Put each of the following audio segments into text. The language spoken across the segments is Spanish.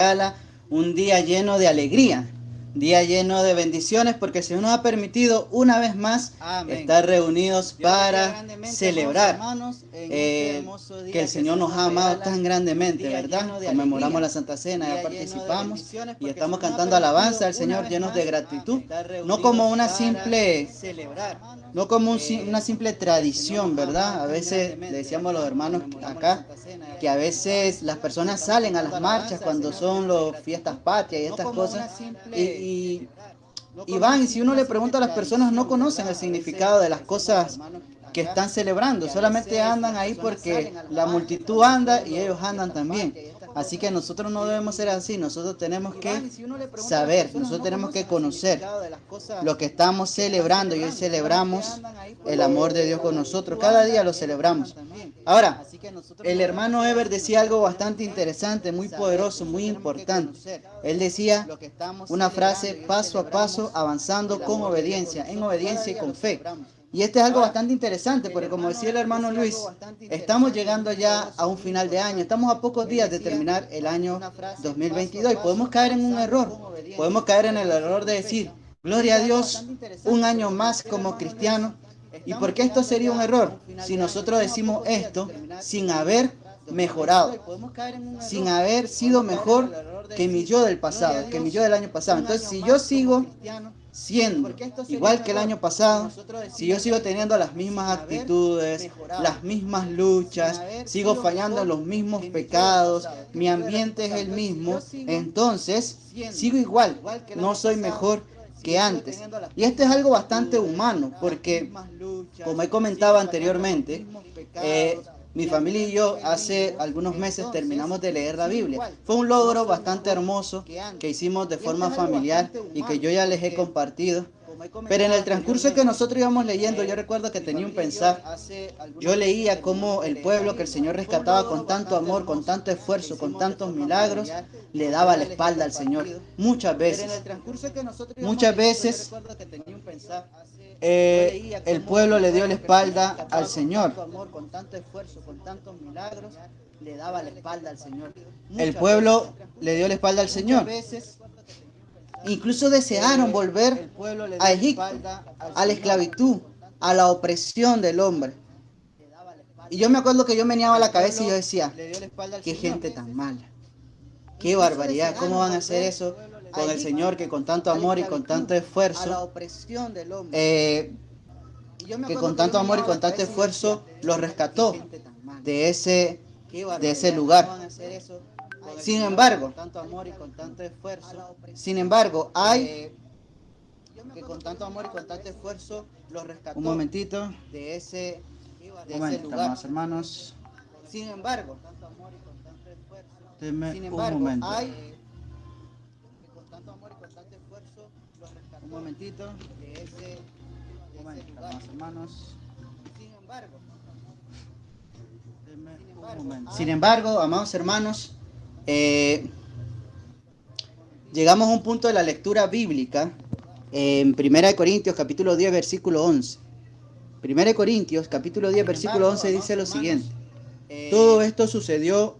regala un día lleno de alegría, día lleno de bendiciones, porque el Señor nos ha permitido una vez más estar reunidos para celebrar que el Señor nos ha amado tan grandemente, ¿verdad? Conmemoramos la Santa Cena, ya participamos y estamos cantando alabanza al Señor llenos de gratitud, no como una simple tradición, ¿verdad? A veces le decíamos a los hermanos acá que a veces las personas salen a las marchas cuando son las fiestas patrias y estas cosas y van, y si uno le pregunta a las personas no conocen el significado de las cosas que están celebrando, solamente andan ahí porque la multitud anda y ellos andan también. Así que nosotros no debemos ser así, nosotros tenemos que saber, nosotros tenemos que conocer lo que estamos celebrando, y hoy celebramos el amor de Dios con nosotros, cada día lo celebramos. Ahora, el hermano Ever decía algo bastante interesante, muy poderoso, muy importante. Él decía una frase: paso a paso, avanzando con obediencia, en obediencia y con fe. Y este es algo bastante interesante, porque como decía el hermano Luis, estamos llegando ya a un final de año, estamos a pocos días de terminar el año 2022 y podemos caer en un error, podemos caer en el error de decir, gloria a Dios, un año más como cristiano. ¿Y por qué esto sería un error? Si nosotros decimos esto sin haber mejorado, sin haber sido mejor que mi yo del pasado, que mi yo del año pasado. Entonces, si yo sigo siendo igual que el año pasado, si yo sigo teniendo las mismas actitudes, las mismas luchas, sigo fallando en los mismos pecados, mi ambiente es el mismo, entonces sigo igual, no soy mejor que antes. Y esto es algo bastante humano, porque como he comentado anteriormente, mi familia y yo hace algunos meses terminamos de leer la Biblia. Fue un logro bastante hermoso que hicimos de forma familiar y que yo ya les he compartido. Pero en el transcurso que nosotros íbamos leyendo, yo recuerdo que tenía un pensar. Yo leía cómo el pueblo que el Señor rescataba con tanto amor, con tanto esfuerzo, con tantos milagros, le daba la espalda al Señor. Muchas veces. Muchas veces el pueblo le dio la espalda al Señor. El pueblo le dio la espalda al Señor. Incluso desearon volver a Egipto, a la esclavitud, a la opresión del hombre. Y yo me acuerdo que yo meneaba la cabeza y yo decía, qué gente tan mala, qué barbaridad, ¿cómo van a hacer eso con el Señor que con tanto amor y con tanto esfuerzo, los rescató de ese lugar? Sin embargo, hay un momentito, amados hermanos. Denme un momento. Un momentito, amados hermanos. Sin embargo, amados hermanos, llegamos a un punto de la lectura bíblica en 1 Corintios capítulo 10 versículo 11. 1 Corintios capítulo 10 versículo 11 dice lo siguiente: todo esto sucedió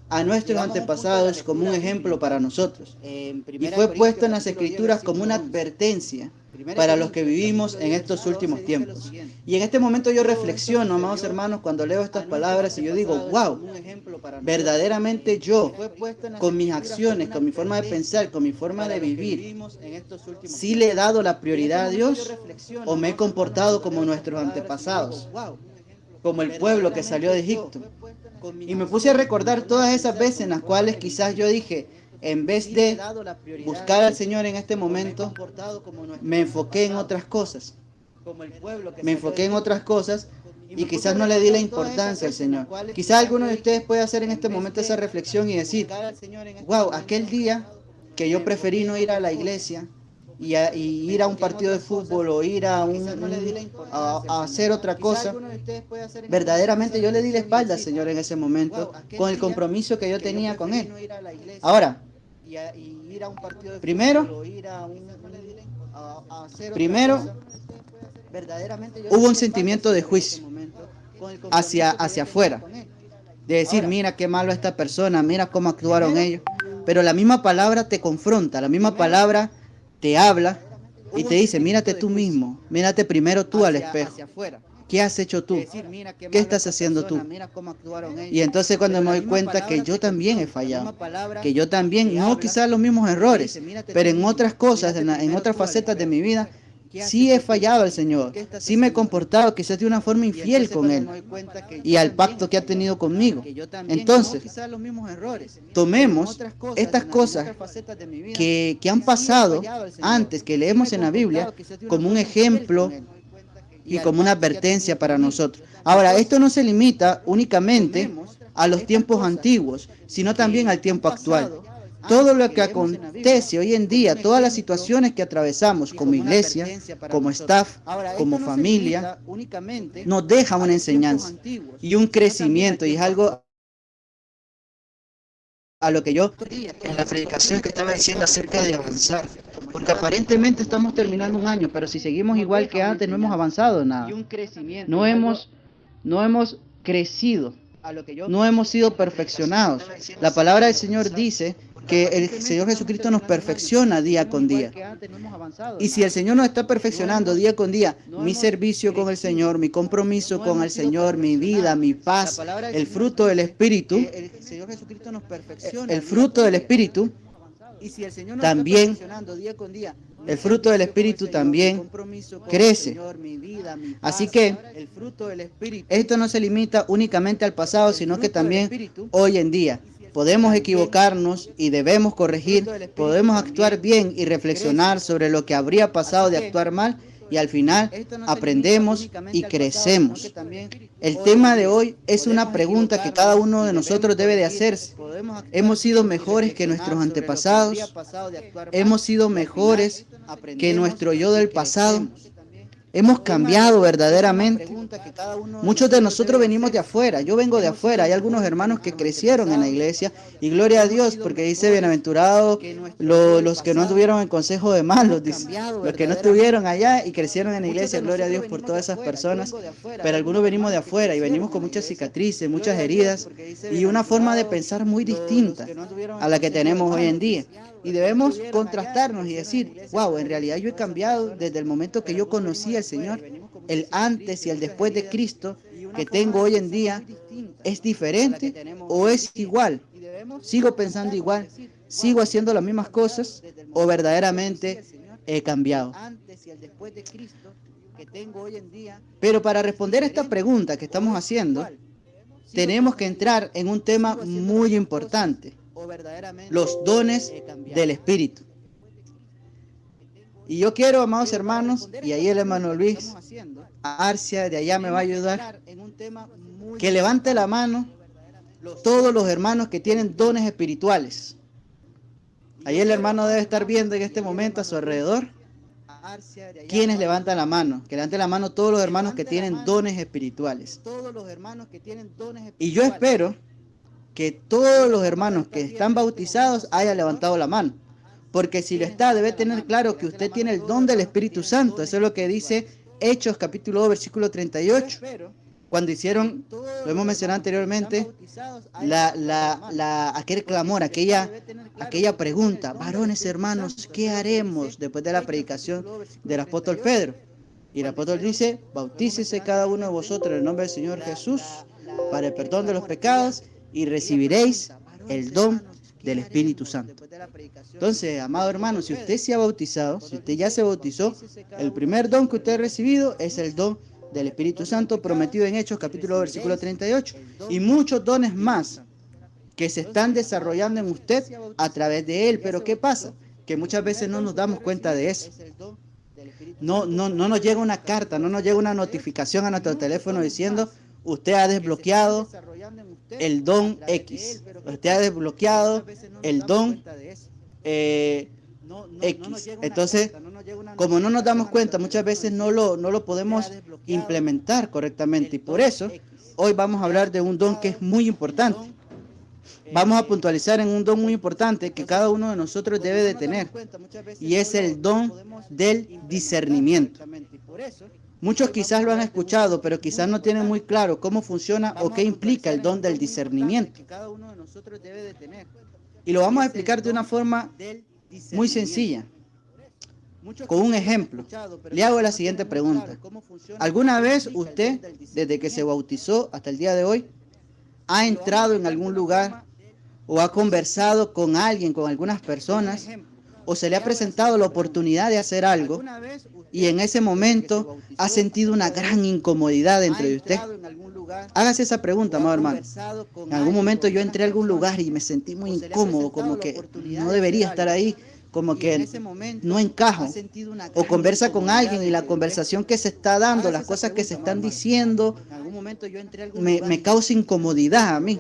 a nuestros antepasados como un ejemplo para nosotros, y fue puesto en las Escrituras como una advertencia para los que vivimos en estos últimos tiempos. Y en este momento yo reflexiono, amados hermanos, cuando leo estas palabras y yo digo, wow, verdaderamente yo, con mis acciones, con mi forma de pensar, con mi forma de vivir, ¿sí le he dado la prioridad a Dios o me he comportado como nuestros antepasados, como el pueblo que salió de Egipto? Y me puse a recordar todas esas veces en las cuales quizás yo dije, en vez de buscar al Señor en este momento, me enfoqué en otras cosas. Y quizás no le di la importancia al Señor. Quizás alguno de ustedes puede hacer en este momento esa reflexión y decir, wow, aquel día que yo preferí no ir a la iglesia y ir a un partido de fútbol o ir a hacer otra cosa, verdaderamente yo le di la espalda al Señor en ese momento con el compromiso que yo tenía con Él. Ahora, primero hubo un sentimiento de juicio hacia afuera, de decir, mira qué malo esta persona, mira cómo actuaron ellos. pero la misma palabra te confronta, la misma palabra te habla y te dice, mírate tú mismo, mírate primero tú al espejo. ¿Qué has hecho tú? ¿Qué estás haciendo tú? Y entonces cuando me doy cuenta que yo también he fallado, que yo también, no quizás los mismos errores, pero en otras cosas, en otras facetas de mi vida, sí he fallado al Señor, sí me he comportado quizás de una forma infiel con Él y al pacto que ha tenido conmigo. Entonces, tomemos estas cosas que han pasado antes, que leemos en la Biblia, como un ejemplo y como una advertencia para nosotros. Ahora, esto no se limita únicamente a los tiempos antiguos, sino también al tiempo actual. Todo lo que acontece hoy en día, todas las situaciones que atravesamos como iglesia, como staff, como familia, nos deja una enseñanza y un crecimiento, y es algo a lo que yo en la predicación que estaba diciendo acerca de avanzar, porque aparentemente estamos terminando un año, pero si seguimos igual que antes no hemos avanzado nada, no hemos crecido, no hemos sido perfeccionados. La palabra del Señor dice que el Señor Jesucristo nos perfecciona día con día. Y si el Señor nos está perfeccionando día con día, mi servicio con el Señor, mi compromiso con el Señor, mi vida, mi paz, el fruto del Espíritu, el fruto del Espíritu, también, el fruto del Espíritu también crece. Así que esto no se limita únicamente al pasado, sino que también hoy en día. Podemos equivocarnos y debemos corregir, podemos actuar bien y reflexionar sobre lo que habría pasado de actuar mal, y al final aprendemos y crecemos. El tema de hoy es una pregunta que cada uno de nosotros debe de hacerse. ¿Hemos sido mejores que nuestros antepasados? ¿Hemos sido mejores que nuestro yo del pasado? ¿Hemos cambiado verdaderamente? Muchos de nosotros venimos de afuera. Yo vengo de afuera. Hay algunos hermanos que crecieron en la iglesia. Y gloria a Dios, porque dice, bienaventurados los que no estuvieron en consejo de malos. Dice, los que no estuvieron allá y crecieron en la iglesia. Gloria a Dios por todas esas personas. Pero algunos venimos de afuera y venimos con muchas cicatrices, muchas heridas y una forma de pensar muy distinta a la que tenemos hoy en día. Y debemos contrastarnos y decir, wow, en realidad yo he cambiado desde el momento que yo conocí al Señor. El antes y el después de Cristo que tengo hoy en día es diferente o es igual. Sigo pensando igual, sigo haciendo las mismas cosas o verdaderamente he cambiado. Pero para responder a esta pregunta que estamos haciendo, tenemos que entrar en un tema muy importante: los dones del Espíritu. Y yo quiero, amados hermanos, y ahí el hermano Luis Arcia de allá me va a ayudar, que levante la mano todos los hermanos que tienen dones espirituales. Ahí el hermano debe estar viendo en este momento a su alrededor quienes levantan la mano. Que levanten la mano todos los hermanos que tienen dones espirituales. Y yo espero que todos los hermanos que están bautizados hayan levantado la mano. Porque si lo está, debe tener claro que usted tiene el don del Espíritu Santo. Eso es lo que dice Hechos capítulo 2, versículo 38. Cuando hicieron, lo hemos mencionado anteriormente, aquel clamor, aquella pregunta: varones hermanos, ¿qué haremos? Después de la predicación del apóstol Pedro. Y el apóstol dice: bautícese cada uno de vosotros en el nombre del Señor Jesús para el perdón de los pecados y recibiréis el don del Espíritu Santo. Entonces, amado hermano, si usted se ha bautizado, si usted ya se bautizó, el primer don que usted ha recibido es el don del Espíritu Santo prometido en Hechos capítulo 2, versículo 38, y muchos dones más que se están desarrollando en usted a través de él. Pero ¿qué pasa? Que muchas veces no nos damos cuenta de eso. No nos llega una carta, no nos llega una notificación a nuestro teléfono diciendo: usted ha desbloqueado el don X, usted ha desbloqueado el don X. Entonces, como no nos damos cuenta, muchas veces no lo podemos implementar correctamente. Y por eso, hoy vamos a hablar de un don que es muy importante. Vamos a puntualizar en un don muy importante que cada uno de nosotros debe de tener. Y es el don del discernimiento. Muchos quizás lo han escuchado, pero quizás no tienen muy claro cómo funciona o qué implica el don del discernimiento. Y lo vamos a explicar de una forma muy sencilla. Con un ejemplo, le hago la siguiente pregunta. ¿Alguna vez usted, desde que se bautizó hasta el día de hoy, ha entrado en algún lugar o ha conversado con alguien, con algunas personas, o se le ha presentado la oportunidad de hacer algo y en ese momento ha sentido una gran incomodidad dentro de usted? Hágase esa pregunta, amado hermano. En algún momento yo entré a algún lugar y me sentí muy incómodo, como que no debería estar ahí, como que no encajo. O conversa con alguien y la conversación que se está dando, las cosas que se están diciendo, me causa incomodidad a mí.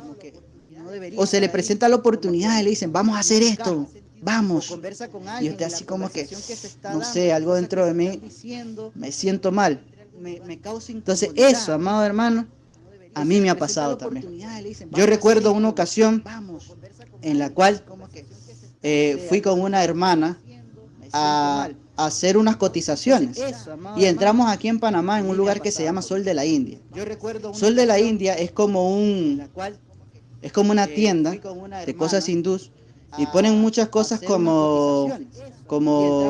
O se le presenta la oportunidad y le dicen, vamos a hacer esto, vamos. Y usted así como que, no sé, algo dentro de mí, me siento mal. Entonces eso, amado hermano, a mí me ha pasado también. Yo recuerdo una ocasión en la cual fui con una hermana a hacer unas cotizaciones y entramos aquí en Panamá en un lugar que se llama Sol de la India. Sol de la India es como una tienda de cosas hindús y ponen muchas cosas como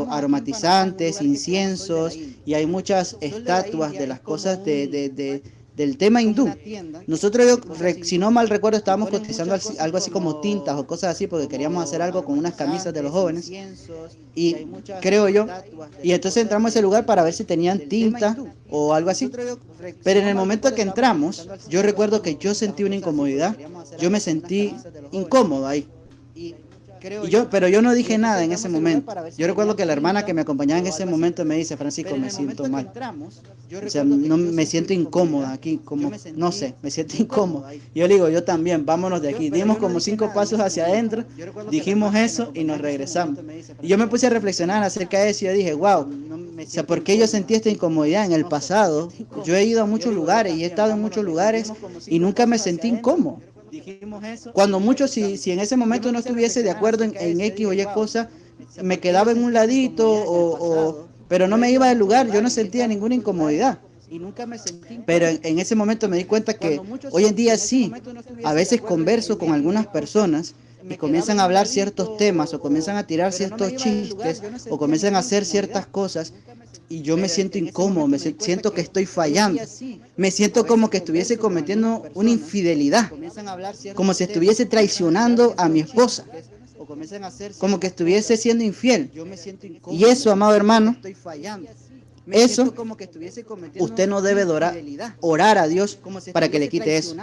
aromatizantes, inciensos, y hay muchas estatuas de las cosas del tema hindú. Nosotros, si no mal recuerdo, estábamos cotizando algo así como tintas o cosas así, porque queríamos hacer algo con unas camisas de los jóvenes, y creo yo, y entonces entramos a ese lugar para ver si tenían tinta o algo así. Pero en el momento que entramos, yo recuerdo que yo sentí una incomodidad, yo me sentí incómodo ahí. Pero yo no dije nada en ese momento. Yo recuerdo que la hermana que me acompañaba en ese momento me dice, Francisco, me siento mal. O sea, no, me siento incómoda aquí, como, no sé, me siento incómodo. Y yo le digo, yo también, vámonos de aquí. Dimos como 5 pasos hacia adentro, dijimos eso y nos regresamos. Y yo me puse a reflexionar acerca de eso y yo dije, wow, o sea, ¿por qué yo sentí esta incomodidad en el pasado? Yo he ido a muchos lugares y he estado en muchos lugares y nunca me sentí incómodo. Cuando mucho, si en ese momento no estuviese de acuerdo en X o Y cosa, me quedaba en un ladito, pero no me iba del lugar, yo no sentía ninguna incomodidad. Pero en ese momento me di cuenta que hoy en día sí, a veces converso con algunas personas y comienzan a hablar ciertos temas o comienzan a tirar ciertos chistes o comienzan a hacer ciertas cosas y yo me siento incómodo, siento que estoy fallando, me siento como que estuviese cometiendo una infidelidad, como si estuviese traicionando a mi esposa, como que estuviese siendo infiel. Y eso, amado hermano, eso, usted no debe orar a Dios para que le quite eso.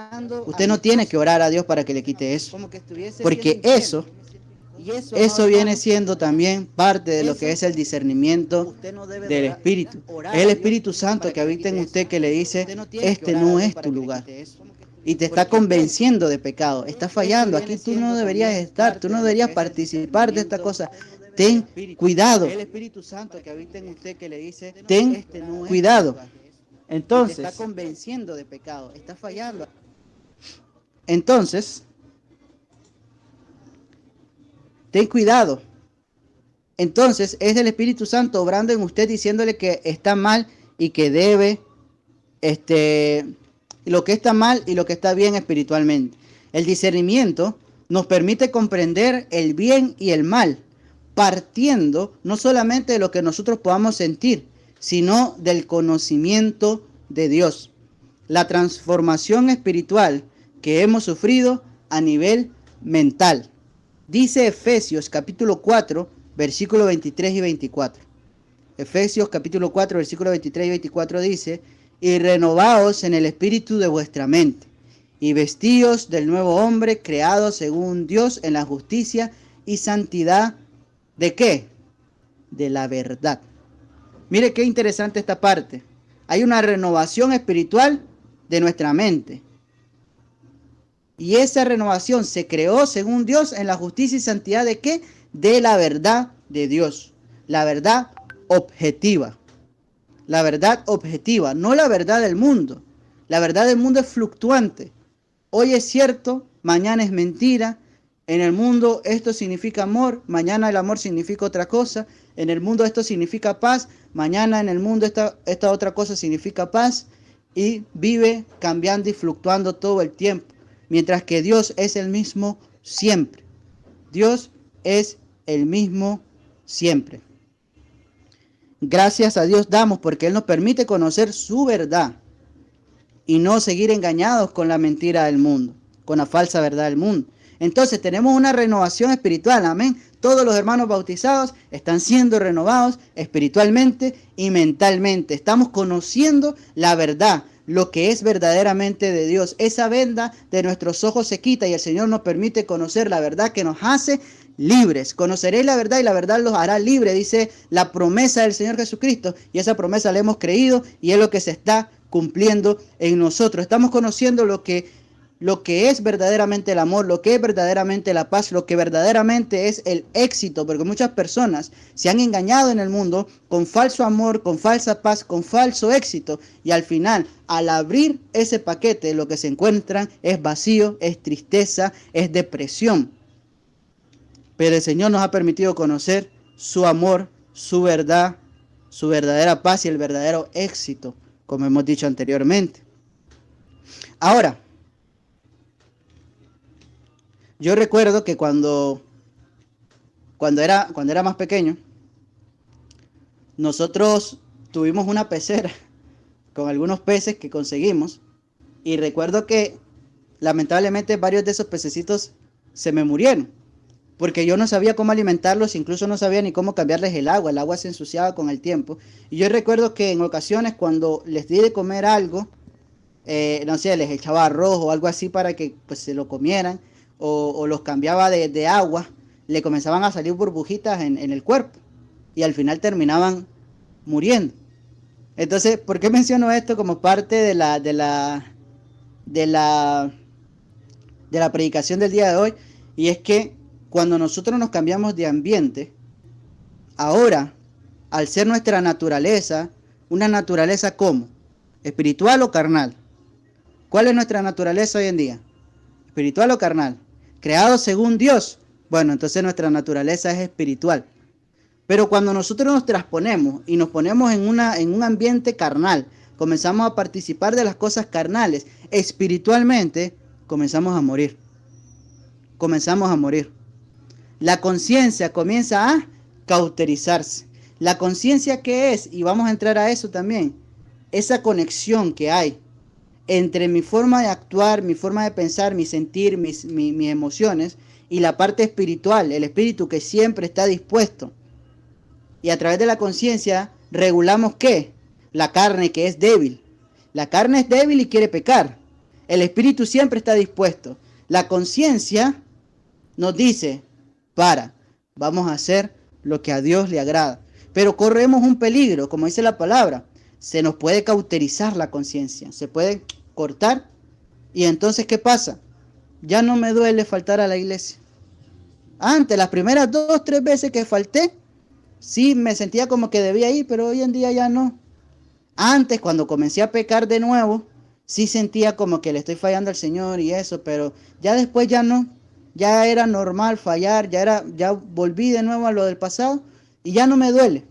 Usted no tiene que orar a Dios para que le quite eso, porque eso viene siendo también parte de lo que es el discernimiento del Espíritu. Es el Espíritu Santo que habita en usted que le dice, este no es tu lugar. Y te está convenciendo de pecado. Estás fallando, aquí tú no deberías estar, tú no deberías participar de esta cosa. Ten cuidado. Ten cuidado. Entonces, te está convenciendo de pecado. Estás fallando. Entonces, ten cuidado. Entonces, es el Espíritu Santo obrando en usted diciéndole que está mal y que debe, lo que está mal y lo que está bien espiritualmente. El discernimiento nos permite comprender el bien y el mal, partiendo no solamente de lo que nosotros podamos sentir, sino del conocimiento de Dios. La transformación espiritual que hemos sufrido a nivel mental. Dice Efesios capítulo 4, versículos 23 y 24. Efesios capítulo 4, versículos 23 y 24 dice, y renovaos en el espíritu de vuestra mente, y vestíos del nuevo hombre creado según Dios en la justicia y santidad. ¿De qué? De la verdad. Mire qué interesante esta parte. Hay una renovación espiritual de nuestra mente. Y esa renovación se creó según Dios en la justicia y santidad ¿de qué? De la verdad de Dios. La verdad objetiva. La verdad objetiva, no la verdad del mundo. La verdad del mundo es fluctuante. Hoy es cierto, mañana es mentira. En el mundo esto significa amor, mañana el amor significa otra cosa. En el mundo esto significa paz, mañana en el mundo esta otra cosa significa paz. Y vive cambiando y fluctuando todo el tiempo. Mientras que Dios es el mismo siempre. Dios es el mismo siempre. Gracias a Dios damos porque Él nos permite conocer su verdad y no seguir engañados con la mentira del mundo, con la falsa verdad del mundo. Entonces tenemos una renovación espiritual, amén. Todos los hermanos bautizados están siendo renovados espiritualmente y mentalmente. Estamos conociendo la verdad, lo que es verdaderamente de Dios. Esa venda de nuestros ojos se quita y el Señor nos permite conocer la verdad que nos hace libres. Conoceréis la verdad y la verdad los hará libres, dice la promesa del Señor Jesucristo. Y esa promesa la hemos creído y es lo que se está cumpliendo en nosotros. Estamos conociendo lo que es verdaderamente el amor, lo que es verdaderamente la paz, lo que verdaderamente es el éxito, porque muchas personas se han engañado en el mundo con falso amor, con falsa paz, con falso éxito, y al final, al abrir ese paquete, lo que se encuentran es vacío, es tristeza, es depresión. Pero el Señor nos ha permitido conocer su amor, su verdad, su verdadera paz y el verdadero éxito, como hemos dicho anteriormente. Ahora, yo recuerdo que cuando era más pequeño, nosotros tuvimos una pecera con algunos peces que conseguimos y recuerdo que lamentablemente varios de esos pececitos se me murieron porque yo no sabía cómo alimentarlos, incluso no sabía ni cómo cambiarles el agua se ensuciaba con el tiempo. Y yo recuerdo que en ocasiones cuando les di de comer algo, no sé, les echaba arroz o algo así para que pues se lo comieran, o los cambiaba de agua, le comenzaban a salir burbujitas en el cuerpo y al final terminaban muriendo. Entonces, ¿por qué menciono esto como parte de la predicación del día de hoy? Y es que cuando nosotros nos cambiamos de ambiente, ahora, al ser nuestra naturaleza, una naturaleza ¿cómo? ¿Espiritual o carnal? ¿Cuál es nuestra naturaleza hoy en día? ¿Espiritual o carnal? ¿Creado según Dios? Bueno, entonces nuestra naturaleza es espiritual. Pero cuando nosotros nos transponemos y nos ponemos en un ambiente carnal, comenzamos a participar de las cosas carnales, espiritualmente comenzamos a morir. Comenzamos a morir. La conciencia comienza a cauterizarse. La conciencia, ¿qué es? Y vamos a entrar a eso también. Esa conexión que hay entre mi forma de actuar, mi forma de pensar, mi sentir, mis emociones y la parte espiritual, el espíritu que siempre está dispuesto. Y a través de la conciencia regulamos ¿qué? La carne que es débil. La carne es débil y quiere pecar. El espíritu siempre está dispuesto. La conciencia nos dice, vamos a hacer lo que a Dios le agrada. Pero corremos un peligro, como dice la palabra. Se nos puede cauterizar la conciencia, se puede cortar. Y entonces, ¿qué pasa? Ya no me duele faltar a la iglesia. Antes, las primeras 2, 3 veces que falté, sí me sentía como que debía ir, pero hoy en día ya no. Antes, cuando comencé a pecar de nuevo, sí sentía como que le estoy fallando al Señor y eso, pero ya después ya no. Ya era normal fallar, ya volví de nuevo a lo del pasado y ya no me duele.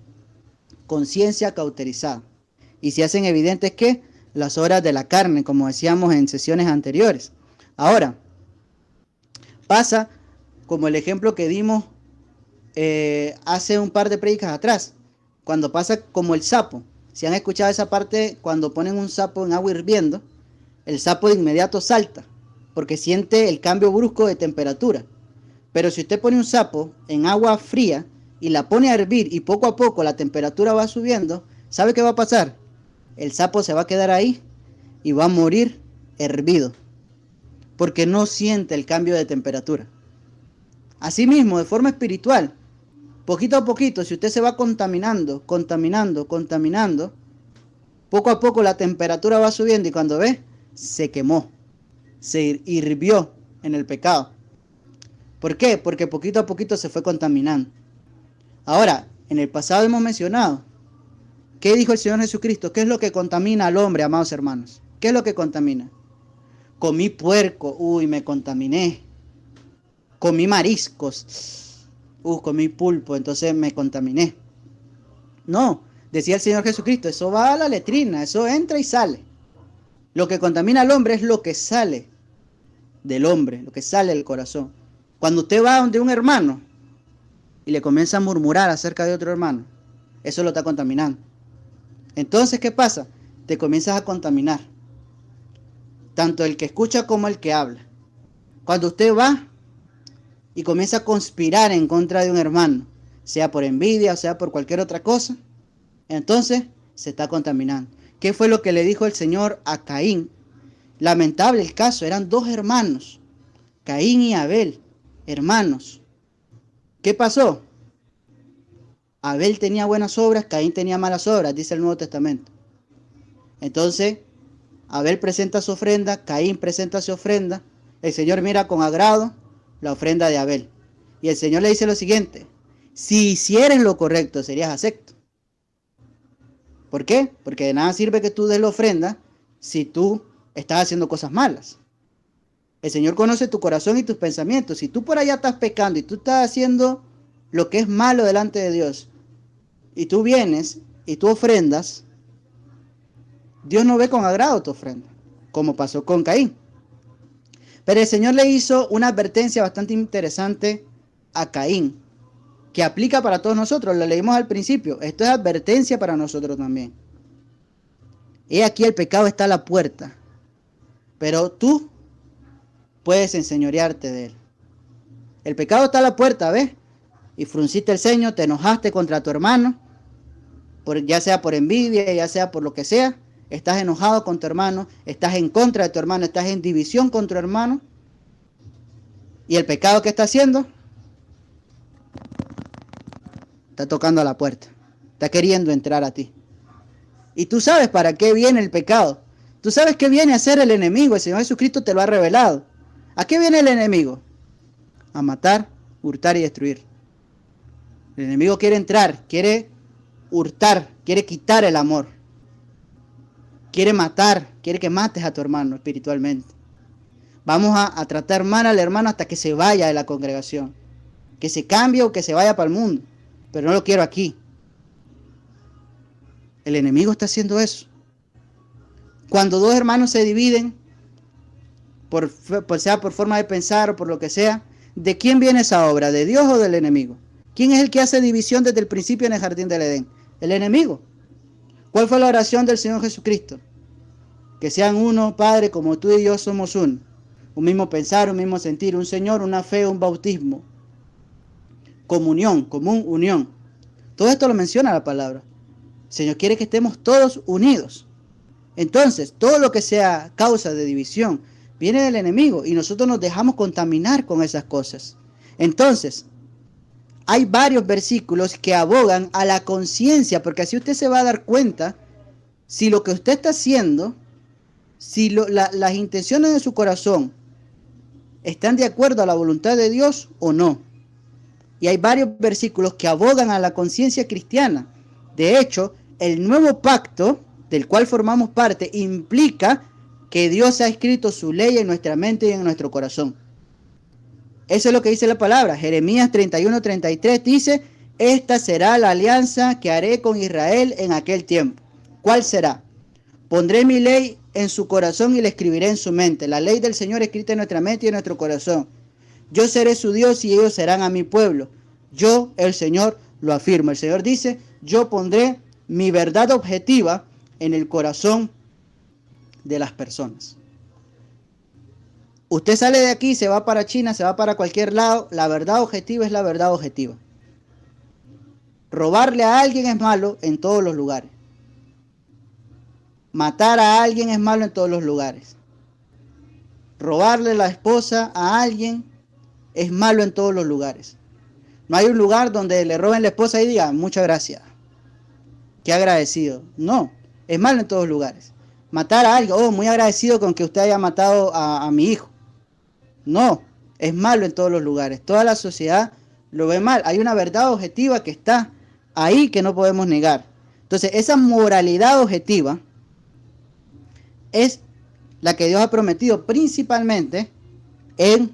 Conciencia cauterizada. Y se hacen evidentes que las obras de la carne, como decíamos en sesiones anteriores. Ahora, pasa como el ejemplo que dimos hace un par de prédicas atrás, cuando pasa como el sapo. Si han escuchado esa parte, cuando ponen un sapo en agua hirviendo, el sapo de inmediato salta, porque siente el cambio brusco de temperatura. Pero si usted pone un sapo en agua fría y la pone a hervir y poco a poco la temperatura va subiendo, ¿sabe qué va a pasar? El sapo se va a quedar ahí y va a morir hervido, porque no siente el cambio de temperatura. Asimismo, de forma espiritual, poquito a poquito, si usted se va contaminando, poco a poco la temperatura va subiendo y cuando ve, se quemó, se hirvió en el pecado. ¿Por qué? Porque poquito a poquito se fue contaminando. Ahora, en el pasado hemos mencionado, ¿qué dijo el Señor Jesucristo? ¿Qué es lo que contamina al hombre, amados hermanos? ¿Qué es lo que contamina? Comí puerco, me contaminé. Comí mariscos, comí pulpo, entonces me contaminé. No, decía el Señor Jesucristo, eso va a la letrina, eso entra y sale. Lo que contamina al hombre es lo que sale del hombre, lo que sale del corazón. Cuando usted va donde un hermano y le comienza a murmurar acerca de otro hermano, eso lo está contaminando. Entonces, ¿qué pasa? Te comienzas a contaminar. Tanto el que escucha como el que habla. Cuando usted va y comienza a conspirar en contra de un hermano, sea por envidia o sea por cualquier otra cosa, entonces se está contaminando. ¿Qué fue lo que le dijo el Señor a Caín? Lamentable el caso, eran dos hermanos, Caín y Abel, hermanos. ¿Qué pasó? Abel tenía buenas obras, Caín tenía malas obras, dice el Nuevo Testamento. Entonces, Abel presenta su ofrenda, Caín presenta su ofrenda. El Señor mira con agrado la ofrenda de Abel. Y el Señor le dice lo siguiente: si hicieres lo correcto, serías acepto. ¿Por qué? Porque de nada sirve que tú des la ofrenda si tú estás haciendo cosas malas. El Señor conoce tu corazón y tus pensamientos. Si tú por allá estás pecando y tú estás haciendo lo que es malo delante de Dios, y tú vienes y tú ofrendas, Dios no ve con agrado tu ofrenda, como pasó con Caín. Pero el Señor le hizo una advertencia bastante interesante a Caín, que aplica para todos nosotros. Lo leímos al principio. Esto es advertencia para nosotros también. He aquí el pecado está a la puerta, pero tú puedes enseñorearte de él. El pecado está a la puerta, ¿ves? Y frunciste el ceño, te enojaste contra tu hermano, ya sea por envidia, ya sea por lo que sea. Estás enojado con tu hermano, estás en contra de tu hermano, estás en división con tu hermano. ¿Y el pecado que está haciendo? Está tocando a la puerta, está queriendo entrar a ti. Y tú sabes para qué viene el pecado. Tú sabes qué viene a hacer el enemigo. El Señor Jesucristo te lo ha revelado. ¿A qué viene el enemigo? A matar, hurtar y destruir. El enemigo quiere entrar, quiere hurtar, quiere quitar el amor. Quiere matar, quiere que mates a tu hermano espiritualmente. Vamos a tratar mal al hermano hasta que se vaya de la congregación. Que se cambie o que se vaya para el mundo. Pero no lo quiero aquí. El enemigo está haciendo eso. Cuando dos hermanos se dividen, sea por forma de pensar o por lo que sea, ¿de quién viene esa obra? ¿De Dios o del enemigo? ¿Quién es el que hace división desde el principio en el jardín del Edén? El enemigo. ¿Cuál fue la oración del Señor Jesucristo? Que sean uno, Padre, como tú y yo somos uno. Un mismo pensar, un mismo sentir, un Señor, una fe, un bautismo. Comunión, común, unión. Todo esto lo menciona la palabra. El Señor quiere que estemos todos unidos. Entonces, todo lo que sea causa de división viene del enemigo y nosotros nos dejamos contaminar con esas cosas. Entonces, hay varios versículos que abogan a la conciencia, porque así usted se va a dar cuenta si lo que usted está haciendo, si las intenciones de su corazón están de acuerdo a la voluntad de Dios o no. Y hay varios versículos que abogan a la conciencia cristiana. De hecho, el nuevo pacto del cual formamos parte implica que Dios ha escrito su ley en nuestra mente y en nuestro corazón. Eso es lo que dice la palabra. Jeremías 31:33 dice: esta será la alianza que haré con Israel en aquel tiempo. ¿Cuál será? Pondré mi ley en su corazón y la escribiré en su mente. La ley del Señor escrita en nuestra mente y en nuestro corazón. Yo seré su Dios y ellos serán a mi pueblo. Yo, el Señor, lo afirmo. El Señor dice: yo pondré mi verdad objetiva en el corazón de las personas. Usted sale de aquí, se va para China, se va para cualquier lado. La verdad objetiva es la verdad objetiva. Robarle a alguien es malo en todos los lugares. Matar a alguien es malo en todos los lugares. Robarle la esposa a alguien es malo en todos los lugares. No hay un lugar donde le roben la esposa y digan: muchas gracias, qué agradecido. No, es malo en todos los lugares. Matar a alguien: oh, muy agradecido con que usted haya matado a mi hijo. No, es malo en todos los lugares. Toda la sociedad lo ve mal. Hay una verdad objetiva que está ahí que no podemos negar. Entonces, esa moralidad objetiva es la que Dios ha prometido principalmente en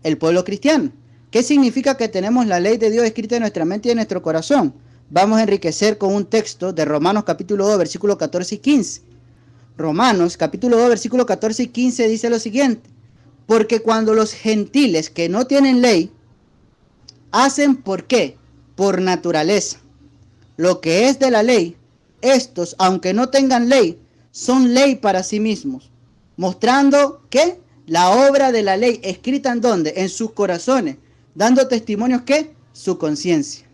el pueblo cristiano. ¿Qué significa que tenemos la ley de Dios escrita en nuestra mente y en nuestro corazón? Vamos a enriquecer con un texto de Romanos capítulo 2, versículos 14 y 15. Romanos capítulo 2, versículos 14 y 15 dice lo siguiente: Porque cuando los gentiles que no tienen ley hacen, ¿por qué? Por naturaleza lo que es de la ley, estos, aunque no tengan ley, son ley para sí mismos, mostrando que la obra de la ley escrita en donde, en sus corazones, dando testimonios que su conciencia,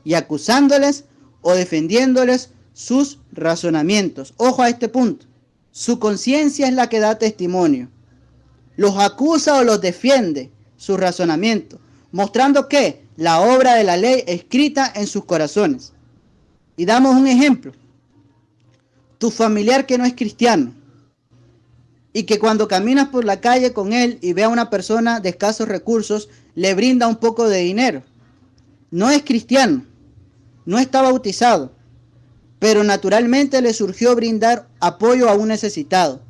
y acusándoles o defendiéndoles sus razonamientos. Ojo a este punto, su conciencia es la que da testimonio, los acusa o los defiende sus razonamientos, mostrando que la obra de la ley escrita en sus corazones. Y damos un ejemplo. Tu familiar que no es cristiano y que cuando caminas por la calle con él y ve a una persona de escasos recursos, le brinda un poco de dinero. No es cristiano, no está bautizado, pero naturalmente le surgió brindar apoyo a un necesitado.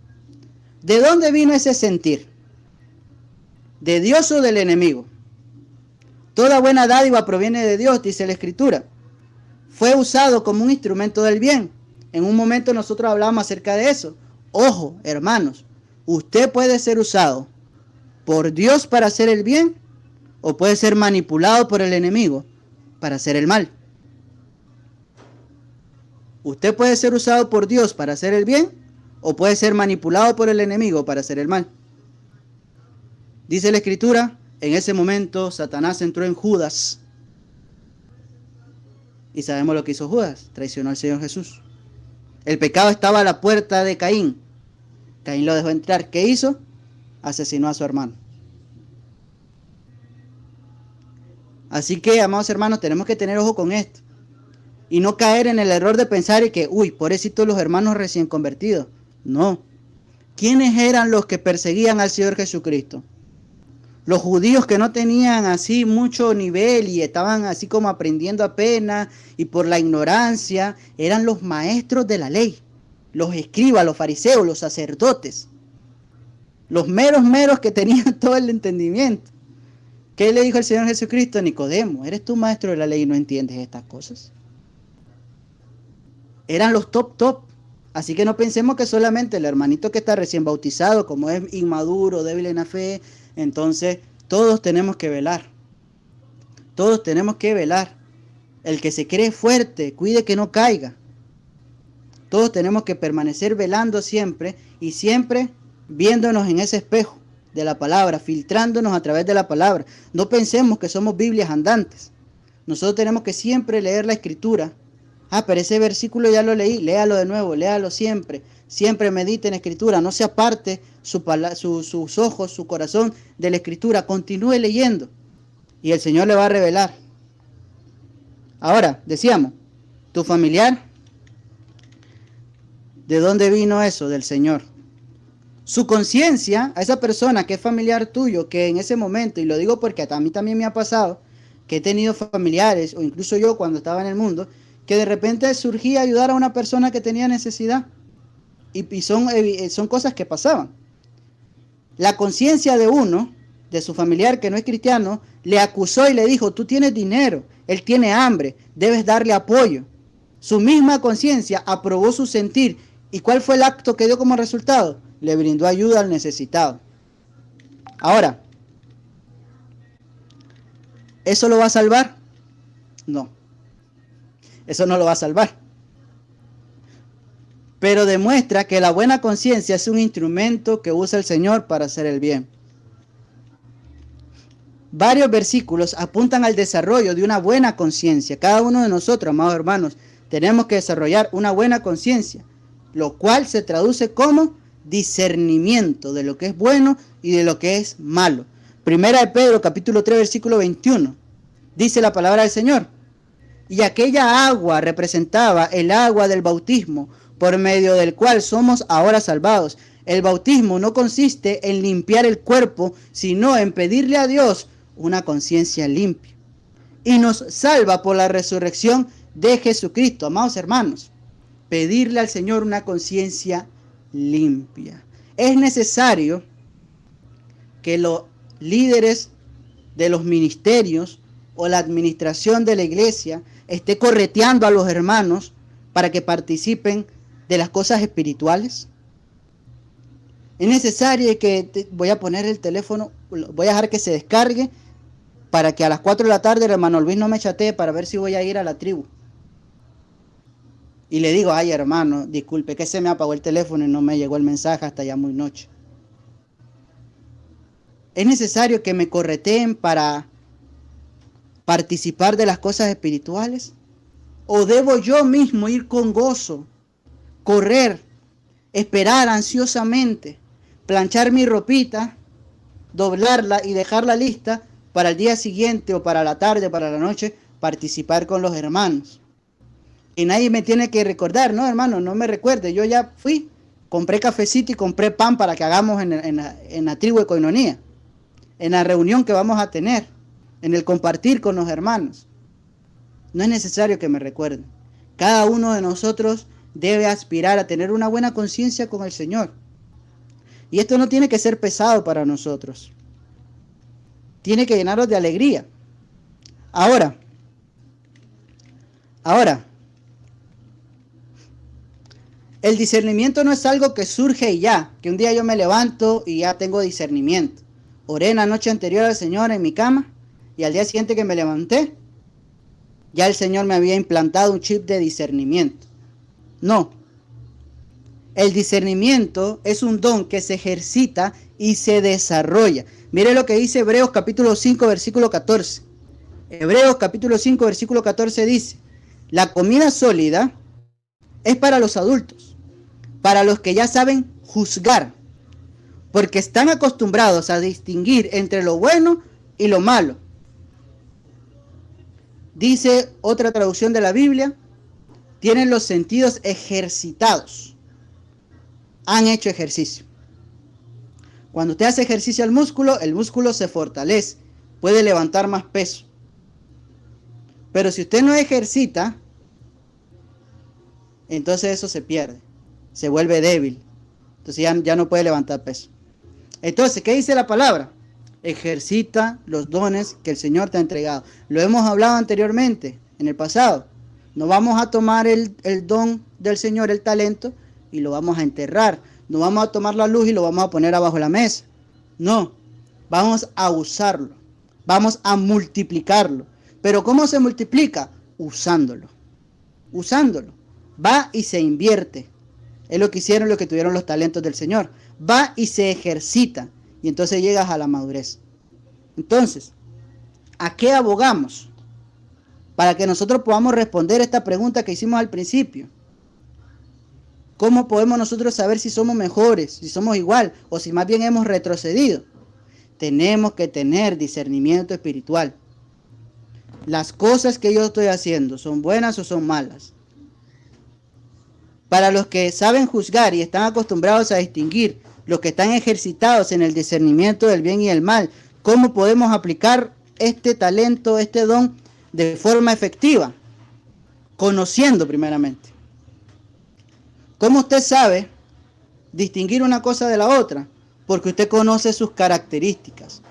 ¿De dónde vino ese sentir? ¿De Dios o del enemigo? Toda buena dádiva proviene de Dios, dice la Escritura. Fue usado como un instrumento del bien. En un momento nosotros hablamos acerca de eso. Ojo, hermanos, usted puede ser usado por Dios para hacer el bien o puede ser manipulado por el enemigo para hacer el mal. Usted puede ser usado por Dios para hacer el bien o puede ser manipulado por el enemigo para hacer el mal. Dice la Escritura, en ese momento Satanás entró en Judas. Y sabemos lo que hizo Judas, traicionó al Señor Jesús. El pecado estaba a la puerta de Caín. Caín lo dejó entrar. ¿Qué hizo? Asesinó a su hermano. Así que, amados hermanos, tenemos que tener ojo con esto. Y no caer en el error de pensar que, pobrecitos los hermanos recién convertidos. No. ¿Quiénes eran los que perseguían al Señor Jesucristo? Los judíos que no tenían así mucho nivel y estaban así como aprendiendo apenas y por la ignorancia, eran los maestros de la ley, los escribas, los fariseos, los sacerdotes, los meros que tenían todo el entendimiento. ¿Qué le dijo el Señor Jesucristo a Nicodemo? ¿Eres tú maestro de la ley y no entiendes estas cosas? Eran los top. Así que no pensemos que solamente el hermanito que está recién bautizado, como es inmaduro, débil en la fe, entonces todos tenemos que velar. Todos tenemos que velar. El que se cree fuerte, cuide que no caiga. Todos tenemos que permanecer velando siempre y siempre viéndonos en ese espejo de la palabra, filtrándonos a través de la palabra. No pensemos que somos Biblias andantes. Nosotros tenemos que siempre leer la Escritura. Pero ese versículo ya lo leí, léalo de nuevo, léalo siempre. Siempre medite en Escritura, no se aparte sus ojos, su corazón de la Escritura. Continúe leyendo y el Señor le va a revelar. Ahora, decíamos, tu familiar, ¿de dónde vino eso? Del Señor. Su conciencia, a esa persona que es familiar tuyo, que en ese momento, y lo digo porque a mí también me ha pasado, que he tenido familiares, o incluso yo cuando estaba en el mundo, que de repente surgía ayudar a una persona que tenía necesidad. Y son cosas que pasaban. La conciencia de uno, de su familiar que no es cristiano, le acusó y le dijo, tú tienes dinero, él tiene hambre, debes darle apoyo. Su misma conciencia aprobó su sentir. ¿Y cuál fue el acto que dio como resultado? Le brindó ayuda al necesitado. Ahora, ¿eso lo va a salvar? No. Eso no lo va a salvar. Pero demuestra que la buena conciencia es un instrumento que usa el Señor para hacer el bien. Varios versículos apuntan al desarrollo de una buena conciencia. Cada uno de nosotros, amados hermanos, tenemos que desarrollar una buena conciencia, lo cual se traduce como discernimiento de lo que es bueno y de lo que es malo. Primera de Pedro, capítulo 3, versículo 21. Dice la palabra del Señor. Y aquella agua representaba el agua del bautismo, por medio del cual somos ahora salvados. El bautismo no consiste en limpiar el cuerpo, sino en pedirle a Dios una conciencia limpia. Y nos salva por la resurrección de Jesucristo. Amados hermanos, pedirle al Señor una conciencia limpia. Es necesario que los líderes de los ministerios o la administración de la iglesia esté correteando a los hermanos para que participen de las cosas espirituales. Es necesario que voy a poner el teléfono, voy a dejar que se descargue para que a las 4 de la tarde el hermano Luis no me chatee para ver si voy a ir a la tribu. Y le digo, ay hermano, disculpe que se me apagó el teléfono y no me llegó el mensaje hasta ya muy noche. Es necesario que me correteen para participar de las cosas espirituales. ¿O debo yo mismo ir con gozo, correr, esperar ansiosamente, planchar mi ropita, doblarla y dejarla lista para el día siguiente o para la tarde, para la noche, participar con los hermanos? Y nadie me tiene que recordar, no hermano, no me recuerde, yo ya fui, compré cafecito y compré pan para que hagamos en la tribu de Coinonía, en la reunión que vamos a tener, en el compartir con los hermanos. No es necesario que me recuerden. Cada uno de nosotros debe aspirar a tener una buena conciencia con el Señor. Y esto no tiene que ser pesado para nosotros. Tiene que llenarnos de alegría. Ahora, el discernimiento no es algo que surge y ya, que un día yo me levanto y ya tengo discernimiento. Oré en la noche anterior al Señor en mi cama y al día siguiente que me levanté, ya el Señor me había implantado un chip de discernimiento. No. El discernimiento es un don que se ejercita y se desarrolla. Mire lo que dice Hebreos capítulo 5, versículo 14. Hebreos capítulo 5, versículo 14 dice, la comida sólida es para los adultos, para los que ya saben juzgar, porque están acostumbrados a distinguir entre lo bueno y lo malo. Dice otra traducción de la Biblia, tienen los sentidos ejercitados. Han hecho ejercicio. Cuando usted hace ejercicio al músculo, el músculo se fortalece, puede levantar más peso. Pero si usted no ejercita, entonces eso se pierde, se vuelve débil. Entonces ya no puede levantar peso. Entonces, ¿qué dice la palabra? Ejercita los dones que el Señor te ha entregado. Lo hemos hablado anteriormente, en el pasado. No vamos a tomar el don del Señor, el talento, y lo vamos a enterrar. No vamos a tomar la luz y lo vamos a poner abajo de la mesa. No, vamos a usarlo. Vamos a multiplicarlo. ¿Pero cómo se multiplica? Usándolo. Usándolo. Va y se invierte. Es lo que hicieron los que tuvieron los talentos del Señor. Va y se ejercita. Y entonces llegas a la madurez. Entonces, ¿a qué abogamos? Para que nosotros podamos responder esta pregunta que hicimos al principio. ¿Cómo podemos nosotros saber si somos mejores, si somos igual o si más bien hemos retrocedido? Tenemos que tener discernimiento espiritual. Las cosas que yo estoy haciendo, ¿son buenas o son malas? Para los que saben juzgar y están acostumbrados a distinguir, los que están ejercitados en el discernimiento del bien y el mal, ¿cómo podemos aplicar este talento, este don de forma efectiva? Conociendo primeramente. ¿Cómo usted sabe distinguir una cosa de la otra? Porque usted conoce sus características.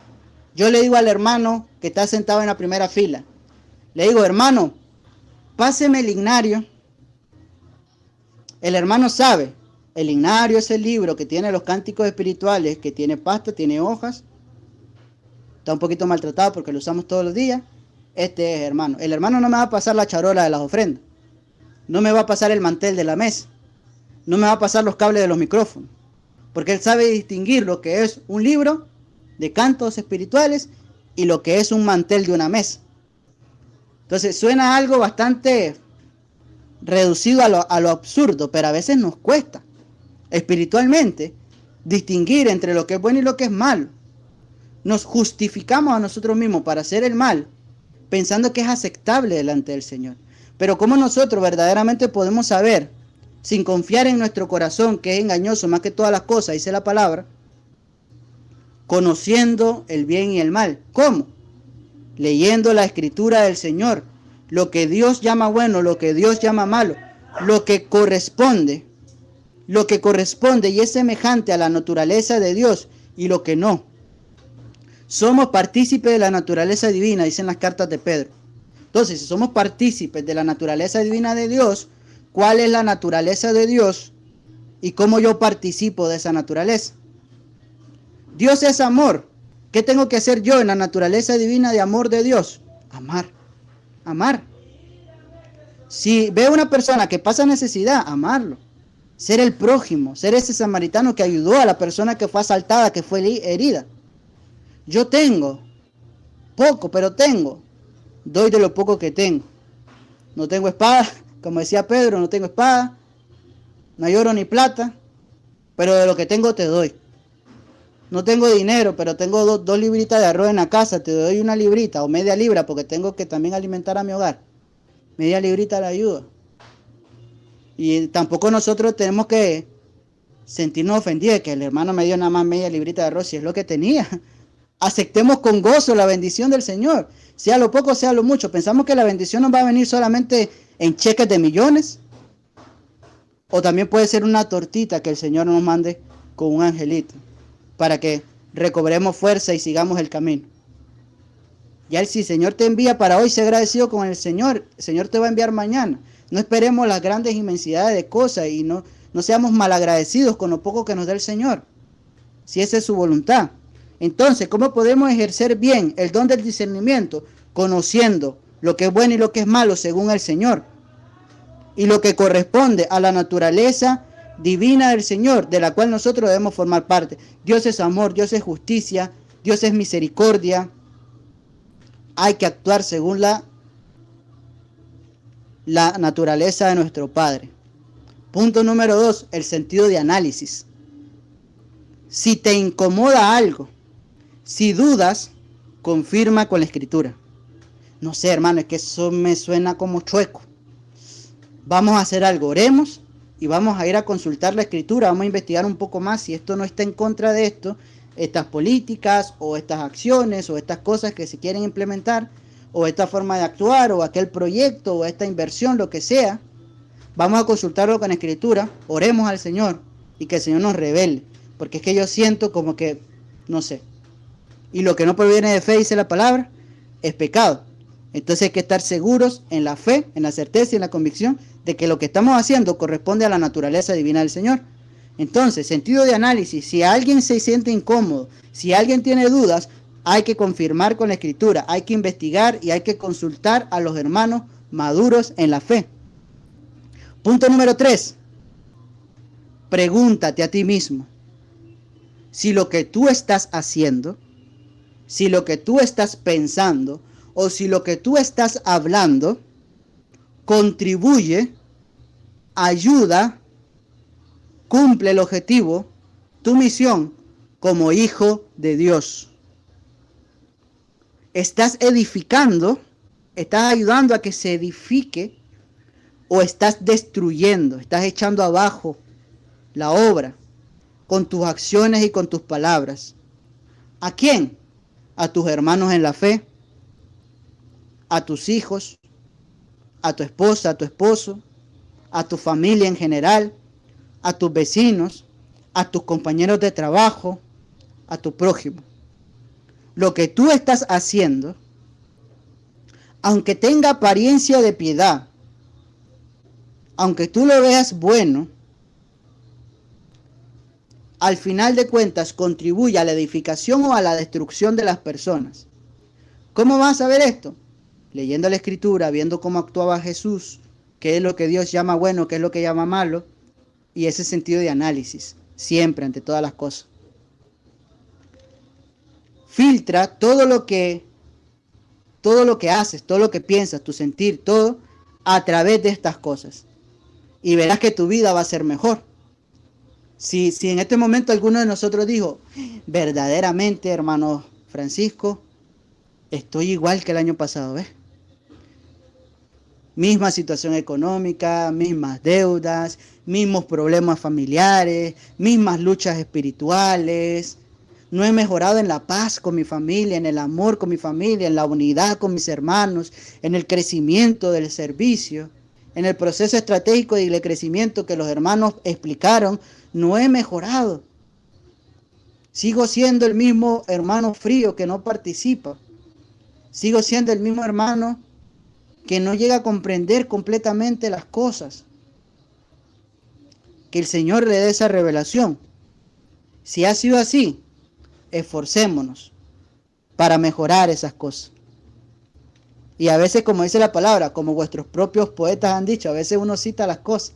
Yo le digo al hermano que está sentado en la primera fila, le digo, hermano, páseme el ignario. El hermano sabe, el ignario es el libro que tiene los cánticos espirituales, que tiene pasta, tiene hojas. Está un poquito maltratado porque lo usamos todos los días. Este es hermano. El hermano no me va a pasar la charola de las ofrendas. No me va a pasar el mantel de la mesa. No me va a pasar los cables de los micrófonos. Porque él sabe distinguir lo que es un libro de cantos espirituales y lo que es un mantel de una mesa. Entonces suena algo bastante reducido a lo absurdo, pero a veces nos cuesta espiritualmente distinguir entre lo que es bueno y lo que es malo. Nos justificamos a nosotros mismos para hacer el mal, pensando que es aceptable delante del Señor. Pero ¿cómo nosotros verdaderamente podemos saber, sin confiar en nuestro corazón, que es engañoso más que todas las cosas, dice la palabra, conociendo el bien y el mal? ¿Cómo? Leyendo la escritura del Señor, lo que Dios llama bueno, lo que Dios llama malo, lo que corresponde y es semejante a la naturaleza de Dios y lo que no. Somos partícipes de la naturaleza divina, dicen las cartas de Pedro. Entonces, si somos partícipes de la naturaleza divina de Dios, ¿cuál es la naturaleza de Dios y cómo yo participo de esa naturaleza? Dios es amor. ¿Qué tengo que hacer yo en la naturaleza divina de amor de Dios? Amar. Amar. Si veo una persona que pasa necesidad, amarlo. Ser el prójimo, ser ese samaritano que ayudó a la persona que fue asaltada, que fue herida. Yo tengo poco, pero tengo. Doy de lo poco que tengo. No tengo espada, como decía Pedro, no tengo espada, no hay oro ni plata, pero de lo que tengo te doy. No tengo dinero, pero tengo dos libritas de arroz en la casa, te doy una librita o media libra porque tengo que también alimentar a mi hogar. Media librita de ayuda. Y tampoco nosotros tenemos que sentirnos ofendidos que el hermano me dio nada más media librita de arroz si es lo que tenía. Aceptemos con gozo la bendición del Señor, sea lo poco, sea lo mucho. Pensamos que la bendición nos va a venir solamente en cheques de millones, o también puede ser una tortita que el Señor nos mande con un angelito, para que recobremos fuerza y sigamos el camino. Ya si el Señor te envía para hoy, sé agradecido con el Señor te va a enviar mañana. No esperemos las grandes inmensidades de cosas y no seamos malagradecidos con lo poco que nos da el Señor, si esa es su voluntad. Entonces, ¿cómo podemos ejercer bien el don del discernimiento? Conociendo lo que es bueno y lo que es malo según el Señor, y lo que corresponde a la naturaleza divina del Señor, de la cual nosotros debemos formar parte. Dios es amor, Dios es justicia, Dios es misericordia. Hay que actuar según la naturaleza de nuestro Padre. Punto número 2, el sentido de análisis. Si te incomoda algo, si dudas, confirma con la Escritura. No sé, hermano, es que eso me suena como chueco. Vamos a hacer algo, oremos y vamos a ir a consultar la Escritura, vamos a investigar un poco más si esto no está en contra de esto, estas políticas o estas acciones o estas cosas que se quieren implementar, o esta forma de actuar o aquel proyecto o esta inversión, lo que sea. Vamos a consultarlo con la Escritura, oremos al Señor y que el Señor nos revele, porque es que yo siento como que, no sé, y lo que no proviene de fe, dice la palabra, es pecado. Entonces hay que estar seguros en la fe, en la certeza y en la convicción de que lo que estamos haciendo corresponde a la naturaleza divina del Señor. Entonces, sentido de análisis, si alguien se siente incómodo, si alguien tiene dudas, hay que confirmar con la Escritura, hay que investigar y hay que consultar a los hermanos maduros en la fe. Punto número 3. Pregúntate a ti mismo si lo que tú estás haciendo, si lo que tú estás pensando o si lo que tú estás hablando contribuye, ayuda, cumple el objetivo, tu misión como hijo de Dios. ¿Estás edificando? ¿Estás ayudando a que se edifique? ¿O estás destruyendo? ¿Estás echando abajo la obra con tus acciones y con tus palabras? ¿A quién? A tus hermanos en la fe, a tus hijos, a tu esposa, a tu esposo, a tu familia en general, a tus vecinos, a tus compañeros de trabajo, a tu prójimo. Lo que tú estás haciendo, aunque tenga apariencia de piedad, aunque tú lo veas bueno, al final de cuentas contribuye a la edificación o a la destrucción de las personas. ¿Cómo vas a saber esto? Leyendo la Escritura, viendo cómo actuaba Jesús, qué es lo que Dios llama bueno, qué es lo que llama malo, y ese sentido de análisis, siempre, ante todas las cosas. Filtra todo lo que haces, todo lo que piensas, tu sentir, todo a través de estas cosas. Y verás que tu vida va a ser mejor. Si en este momento alguno de nosotros dijo, verdaderamente, hermano Francisco, estoy igual que el año pasado, ¿ves? Misma situación económica, mismas deudas, mismos problemas familiares, mismas luchas espirituales. No he mejorado en la paz con mi familia, en el amor con mi familia, en la unidad con mis hermanos, en el crecimiento del servicio, en el proceso estratégico de crecimiento que los hermanos explicaron. No he mejorado. Sigo siendo el mismo hermano frío que no participa. Sigo siendo el mismo hermano que no llega a comprender completamente las cosas. Que el Señor le dé esa revelación. Si ha sido así, esforcémonos para mejorar esas cosas. Y a veces, como dice la palabra, como vuestros propios poetas han dicho, a veces uno cita las cosas.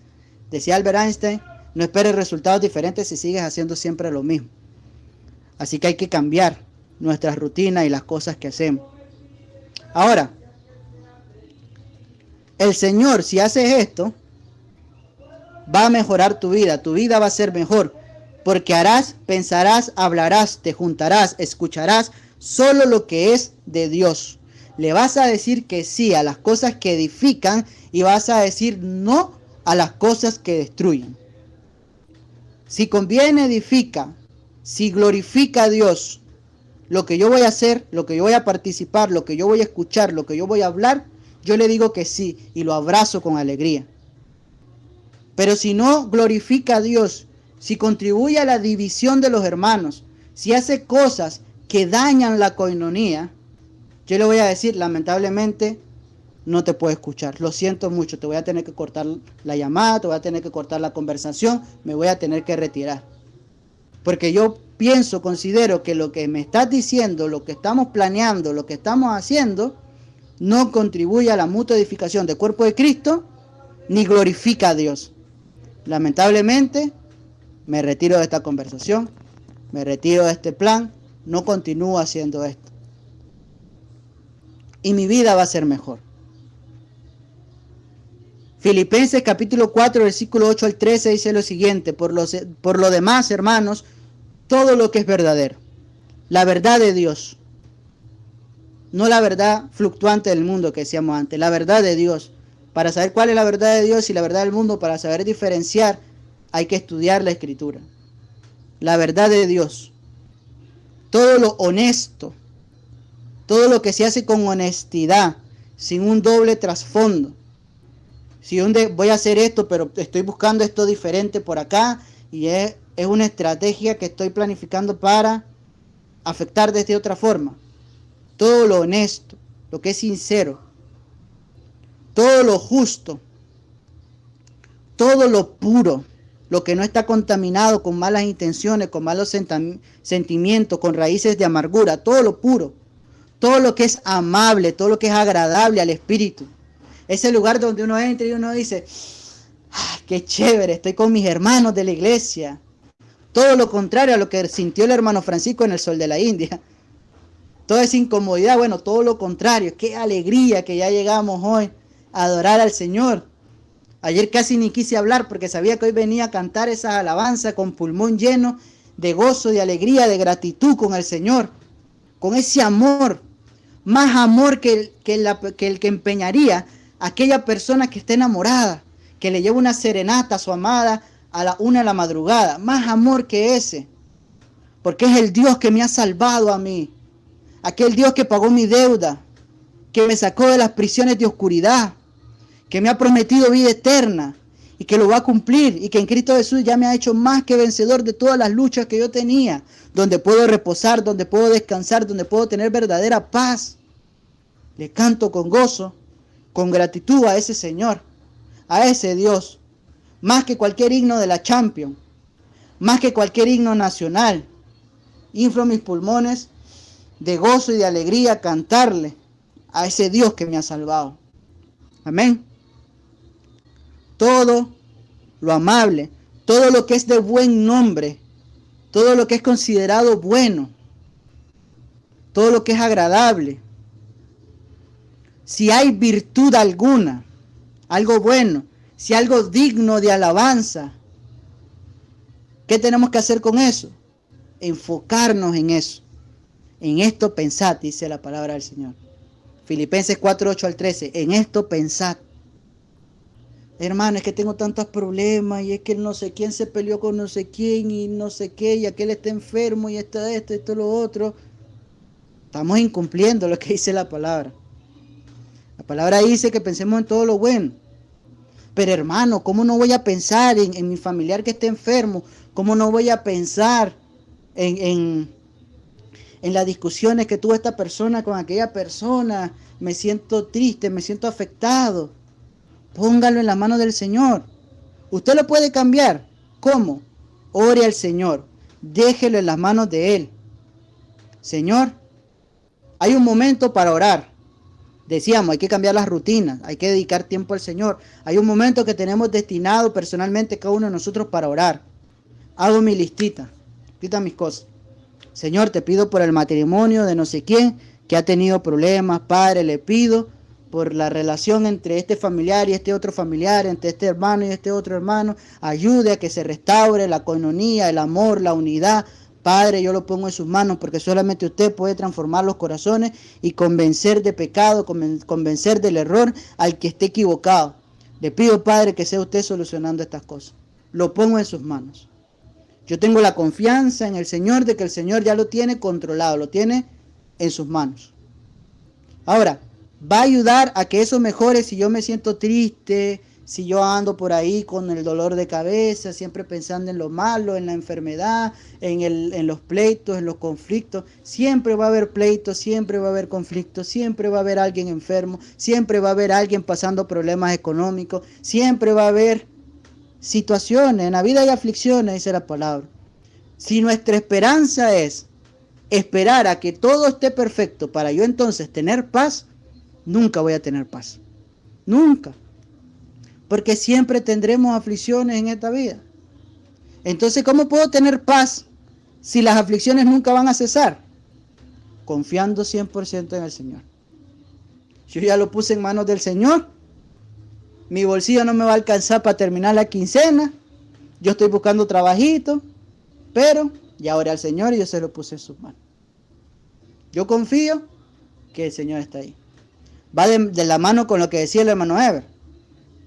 Decía Albert Einstein, no esperes resultados diferentes si sigues haciendo siempre lo mismo. Así que hay que cambiar nuestras rutinas y las cosas que hacemos. Ahora, el Señor, si haces esto, va a mejorar tu vida va a ser mejor, porque harás, pensarás, hablarás, te juntarás, escucharás solo lo que es de Dios. Le vas a decir que sí a las cosas que edifican y vas a decir no a las cosas que destruyen. Si conviene, edifica. Si glorifica a Dios, lo que yo voy a hacer, lo que yo voy a participar, lo que yo voy a escuchar, lo que yo voy a hablar, yo le digo que sí y lo abrazo con alegría. Pero si no glorifica a Dios, si contribuye a la división de los hermanos, si hace cosas que dañan la coinonía, yo le voy a decir, lamentablemente, no te puedo escuchar. Lo siento mucho, te voy a tener que cortar la llamada, te voy a tener que cortar la conversación, me voy a tener que retirar. Porque yo pienso, considero que lo que me estás diciendo, lo que estamos planeando, lo que estamos haciendo, no contribuye a la mutua edificación del cuerpo de Cristo, ni glorifica a Dios. Lamentablemente, me retiro de esta conversación, me retiro de este plan, no continúo haciendo esto. Y mi vida va a ser mejor. Filipenses capítulo 4, versículo 8 al 13 dice lo siguiente: por lo demás, hermanos, todo lo que es verdadero, la verdad de Dios, no la verdad fluctuante del mundo que decíamos antes, la verdad de Dios. Para saber cuál es la verdad de Dios y la verdad del mundo, para saber diferenciar, hay que estudiar la Escritura. La verdad de Dios, todo lo honesto, todo lo que se hace con honestidad, sin un doble trasfondo. Si voy a hacer esto, pero estoy buscando esto diferente por acá, y es una estrategia que estoy planificando para afectar de esta otra forma. Todo lo honesto, lo que es sincero, todo lo justo, todo lo puro, lo que no está contaminado con malas intenciones, con malos sentimientos, con raíces de amargura, todo lo puro, todo lo que es amable, todo lo que es agradable al espíritu. Ese lugar donde uno entra y uno dice, qué chévere, estoy con mis hermanos de la iglesia. Todo lo contrario a lo que sintió el hermano Francisco en el Sol de la India. Toda esa incomodidad, bueno, todo lo contrario. Qué alegría que ya llegamos hoy a adorar al Señor. Ayer casi ni quise hablar porque sabía que hoy venía a cantar esa alabanza con pulmón lleno de gozo, de alegría, de gratitud con el Señor. Con ese amor, más amor que el que empeñaría aquella persona que está enamorada, que le lleva una serenata a su amada a la 1 de la madrugada. Más amor que ese, porque es el Dios que me ha salvado a mí, aquel Dios que pagó mi deuda, que me sacó de las prisiones de oscuridad, que me ha prometido vida eterna y que lo va a cumplir, y que en Cristo Jesús ya me ha hecho más que vencedor de todas las luchas que yo tenía, donde puedo reposar, donde puedo descansar, donde puedo tener verdadera paz. Le canto con gozo, con gratitud a ese Señor, a ese Dios, más que cualquier himno de la Champions, más que cualquier himno nacional. Inflo mis pulmones de gozo y de alegría cantarle a ese Dios que me ha salvado. Amén. Todo lo amable, todo lo que es de buen nombre, todo lo que es considerado bueno, todo lo que es agradable. Si hay virtud alguna, algo bueno, si algo digno de alabanza, ¿qué tenemos que hacer con eso? Enfocarnos en eso. En esto pensad, dice la palabra del Señor. Filipenses 4, 8 al 13. En esto pensad. Hermano, es que tengo tantos problemas, y es que no sé quién se peleó con no sé quién, y no sé qué, y aquel está enfermo, y esto, lo otro. Estamos incumpliendo lo que dice la palabra. La palabra dice que pensemos en todo lo bueno. Pero hermano, ¿cómo no voy a pensar en mi familiar que esté enfermo? ¿Cómo no voy a pensar en las discusiones que tuvo esta persona con aquella persona? Me siento triste, me siento afectado. Póngalo en la mano del Señor. Usted lo puede cambiar. ¿Cómo? Ore al Señor. Déjelo en las manos de Él. Señor, hay un momento para orar. Decíamos, hay que cambiar las rutinas, hay que dedicar tiempo al Señor. Hay un momento que tenemos destinado personalmente cada uno de nosotros para orar. Hago mi listita mis cosas. Señor, te pido por el matrimonio de no sé quién que ha tenido problemas. Padre, le pido por la relación entre este familiar y este otro familiar, entre este hermano y este otro hermano. Ayude a que se restaure la coinonía, el amor, la unidad. Padre, yo lo pongo en sus manos porque solamente usted puede transformar los corazones y convencer de pecado, convencer del error al que esté equivocado. Le pido, Padre, que sea usted solucionando estas cosas. Lo pongo en sus manos. Yo tengo la confianza en el Señor de que el Señor ya lo tiene controlado, lo tiene en sus manos. Ahora, va a ayudar a que eso mejore si yo me siento triste, si yo ando por ahí con el dolor de cabeza, siempre pensando en lo malo, en la enfermedad, en los pleitos, en los conflictos. Siempre va a haber pleitos, siempre va a haber conflictos, siempre va a haber alguien enfermo, siempre va a haber alguien pasando problemas económicos, siempre va a haber situaciones, en la vida hay aflicciones, dice la palabra. Si nuestra esperanza es esperar a que todo esté perfecto para yo entonces tener paz, nunca voy a tener paz. Nunca. Porque siempre tendremos aflicciones en esta vida. Entonces, ¿cómo puedo tener paz si las aflicciones nunca van a cesar? Confiando 100% en el Señor. Yo ya lo puse en manos del Señor. Mi bolsillo no me va a alcanzar para terminar la quincena. Yo estoy buscando trabajito. Pero ya oré al Señor y yo se lo puse en sus manos. Yo confío que el Señor está ahí. Va de la mano con lo que decía el hermano Ever.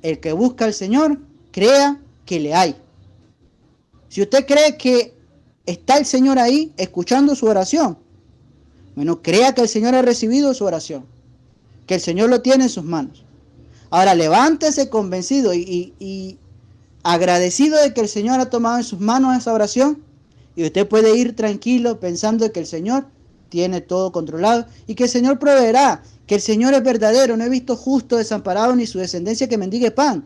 El que busca al Señor, crea que le hay. Si usted cree que está el Señor ahí escuchando su oración, bueno, crea que el Señor ha recibido su oración, que el Señor lo tiene en sus manos. Ahora levántese convencido y agradecido de que el Señor ha tomado en sus manos esa oración, y usted puede ir tranquilo pensando que el Señor tiene todo controlado y que el Señor proveerá, que el Señor es verdadero. No he visto justo desamparado ni su descendencia que mendigue pan.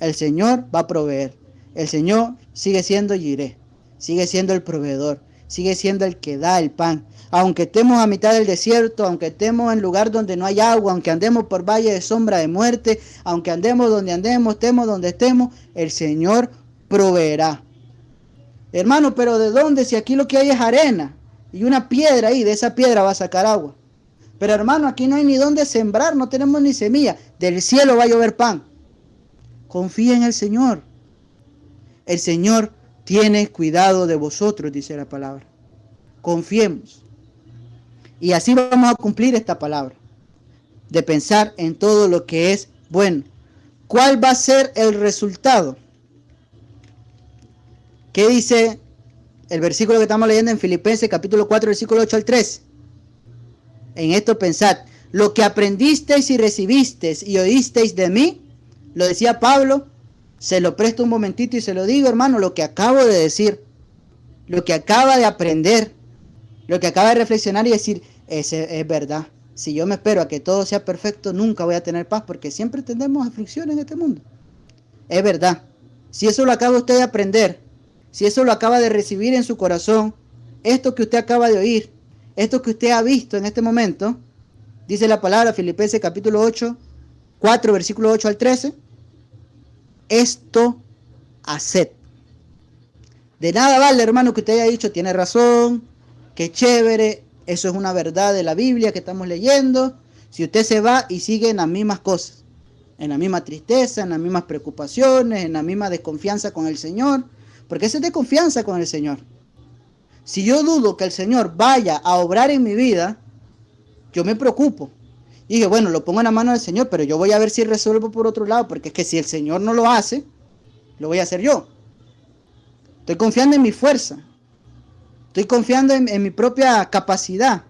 El Señor va a proveer. El Señor sigue siendo Jireh, sigue siendo el proveedor, sigue siendo el que da el pan. Aunque estemos a mitad del desierto, aunque estemos en lugar donde no hay agua, aunque andemos por valle de sombra de muerte, aunque andemos donde andemos, estemos donde estemos, el Señor proveerá. Hermano, pero ¿de dónde? Si aquí lo que hay es arena y una piedra ahí, de esa piedra va a sacar agua. Pero hermano, aquí no hay ni dónde sembrar, no tenemos ni semilla. Del cielo va a llover pan. Confía en el Señor. El Señor tiene cuidado de vosotros, dice la palabra. Confiemos. Y así vamos a cumplir esta palabra. De pensar en todo lo que es bueno. ¿Cuál va a ser el resultado? ¿Qué dice el versículo que estamos leyendo en Filipenses capítulo 4, versículo 8 al 13? En esto pensad, lo que aprendisteis y recibisteis y oísteis de mí, lo decía Pablo, se lo presto un momentito y se lo digo, hermano, lo que acabo de decir, lo que acaba de aprender, lo que acaba de reflexionar y decir, es verdad. Si yo me espero a que todo sea perfecto, nunca voy a tener paz, porque siempre tendremos aflicción en este mundo. Es verdad. Si eso lo acaba usted de aprender, si eso lo acaba de recibir en su corazón, esto que usted acaba de oír, esto que usted ha visto en este momento, dice la palabra, Filipenses capítulo 8, 4, versículo 8 al 13, esto haced. De nada vale, hermano, que usted haya dicho, tiene razón, qué chévere, eso es una verdad de la Biblia que estamos leyendo. Si usted se va y sigue en las mismas cosas, en la misma tristeza, en las mismas preocupaciones, en la misma desconfianza con el Señor, porque esa es desconfianza con el Señor. Si yo dudo que el Señor vaya a obrar en mi vida, yo me preocupo. Y dije, bueno, lo pongo en la mano del Señor, pero yo voy a ver si resuelvo por otro lado, porque es que si el Señor no lo hace, lo voy a hacer yo. Estoy confiando en mi fuerza. Estoy confiando en mi propia capacidad.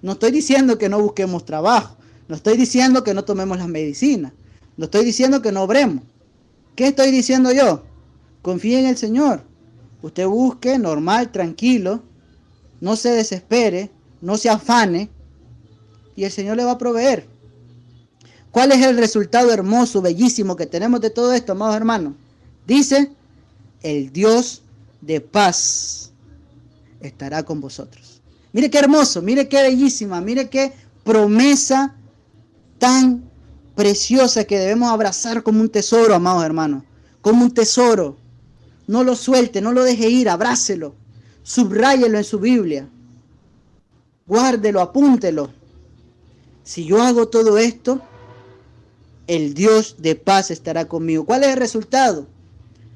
No estoy diciendo que no busquemos trabajo. No estoy diciendo que no tomemos las medicinas. No estoy diciendo que no obremos. ¿Qué estoy diciendo yo? Confíe en el Señor. Usted busque normal, tranquilo. No se desespere. No se afane. Y el Señor le va a proveer. ¿Cuál es el resultado hermoso, bellísimo que tenemos de todo esto, amados hermanos? Dice, el Dios de paz estará con vosotros. Mire qué hermoso, mire qué bellísima, mire qué promesa tan preciosa que debemos abrazar como un tesoro, amados hermanos. Como un tesoro. No lo suelte, no lo deje ir, abrácelo. Subráyelo en su Biblia. Guárdelo, apúntelo. Si yo hago todo esto, el Dios de paz estará conmigo. ¿Cuál es el resultado?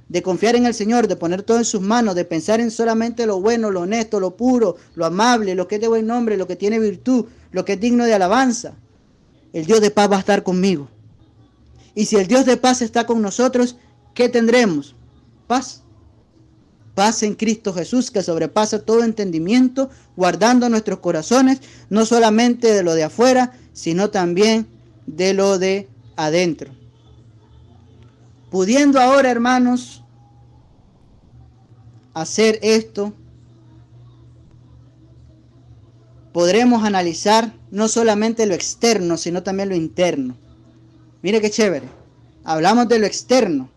De confiar en el Señor, de poner todo en sus manos, de pensar en solamente lo bueno, lo honesto, lo puro, lo amable, lo que es de buen nombre, lo que tiene virtud, lo que es digno de alabanza. El Dios de paz va a estar conmigo. Y si el Dios de paz está con nosotros, ¿qué tendremos? Paz. Paz en Cristo Jesús, que sobrepasa todo entendimiento, guardando nuestros corazones, no solamente de lo de afuera, sino también de lo de adentro. Pudiendo ahora, hermanos, hacer esto, podremos analizar no solamente lo externo, sino también lo interno. Mire qué chévere. Hablamos de lo externo.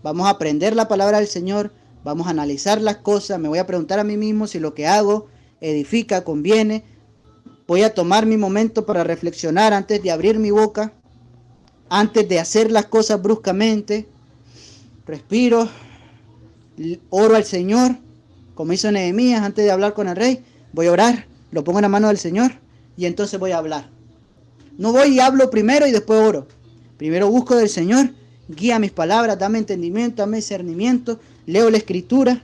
Vamos a aprender la palabra del Señor, vamos a analizar las cosas, me voy a preguntar a mí mismo si lo que hago edifica, conviene. Voy a tomar mi momento para reflexionar antes de abrir mi boca, antes de hacer las cosas bruscamente. Respiro, oro al Señor, como hizo Nehemías antes de hablar con el rey. Voy a orar, lo pongo en la mano del Señor y entonces voy a hablar. No voy y hablo primero y después oro. Primero busco del Señor, guía mis palabras, dame entendimiento, dame discernimiento, leo la Escritura,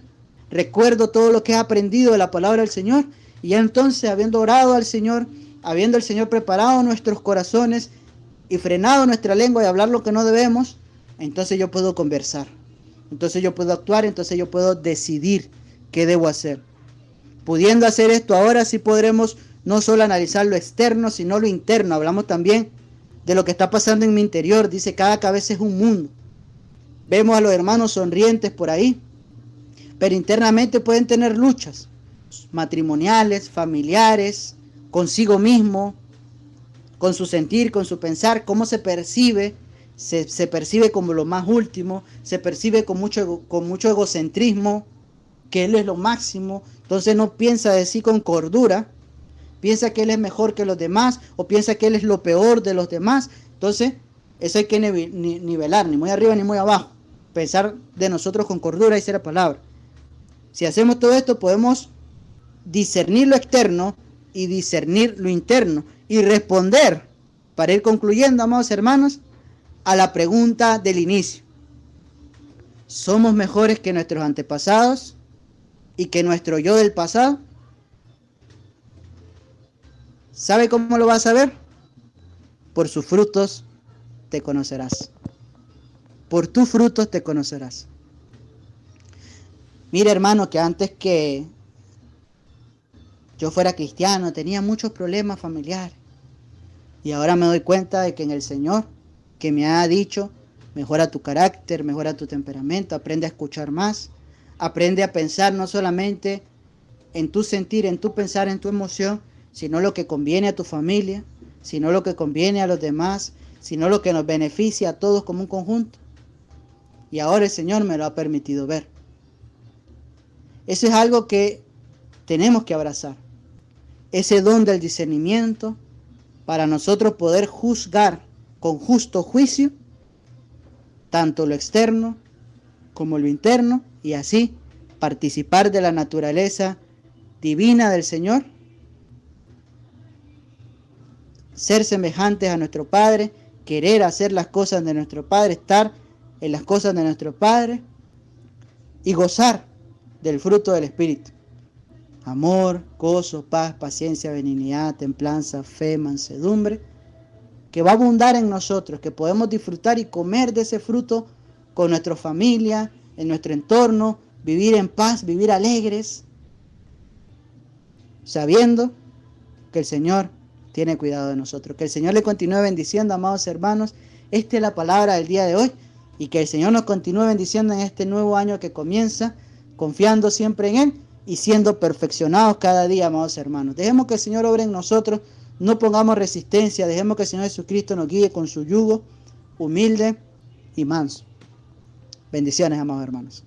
recuerdo todo lo que he aprendido de la palabra del Señor y ya entonces, habiendo orado al Señor, habiendo el Señor preparado nuestros corazones y frenado nuestra lengua de hablar lo que no debemos, entonces yo puedo conversar, entonces yo puedo actuar, entonces yo puedo decidir qué debo hacer. Pudiendo hacer esto ahora, sí podremos no solo analizar lo externo, sino lo interno. Hablamos también de lo que está pasando en mi interior. Dice, cada cabeza es un mundo. Vemos a los hermanos sonrientes por ahí, pero internamente pueden tener luchas matrimoniales, familiares, consigo mismo, con su sentir, con su pensar, cómo se percibe. Se percibe como lo más último, se percibe con mucho egocentrismo, que él es lo máximo. Entonces no piensa de sí con cordura, piensa que él es mejor que los demás o piensa que él es lo peor de los demás. Entonces eso hay que nivelar, ni muy arriba ni muy abajo, pensar de nosotros con cordura, dice la palabra. Si hacemos todo esto podemos discernir lo externo y discernir lo interno y responder, para ir concluyendo, amados hermanos, a la pregunta del inicio. ¿Somos mejores que nuestros antepasados y que nuestro yo del pasado? ¿Sabe cómo lo vas a ver? Por sus frutos te conocerás. Por tus frutos te conocerás. Mira, hermano, que antes que yo fuera cristiano tenía muchos problemas familiares. Y ahora me doy cuenta de que en el Señor, que me ha dicho, mejora tu carácter, mejora tu temperamento, aprende a escuchar más, aprende a pensar no solamente en tu sentir, en tu pensar, en tu emoción, sino lo que conviene a tu familia, sino lo que conviene a los demás, sino lo que nos beneficia a todos como un conjunto. Y ahora el Señor me lo ha permitido ver. Eso es algo que tenemos que abrazar. Ese don del discernimiento para nosotros poder juzgar con justo juicio tanto lo externo como lo interno y así participar de la naturaleza divina del Señor, ser semejantes a nuestro Padre, querer hacer las cosas de nuestro Padre, estar en las cosas de nuestro Padre y gozar del fruto del Espíritu. Amor, gozo, paz, paciencia, benignidad, templanza, fe, mansedumbre, que va a abundar en nosotros, que podemos disfrutar y comer de ese fruto con nuestra familia, en nuestro entorno, vivir en paz, vivir alegres, sabiendo que el Señor tiene cuidado de nosotros. Que el Señor le continúe bendiciendo, amados hermanos. Esta es la palabra del día de hoy y que el Señor nos continúe bendiciendo en este nuevo año que comienza, confiando siempre en Él y siendo perfeccionados cada día, amados hermanos. Dejemos que el Señor obre en nosotros, no pongamos resistencia, dejemos que el Señor Jesucristo nos guíe con su yugo humilde y manso. Bendiciones, amados hermanos.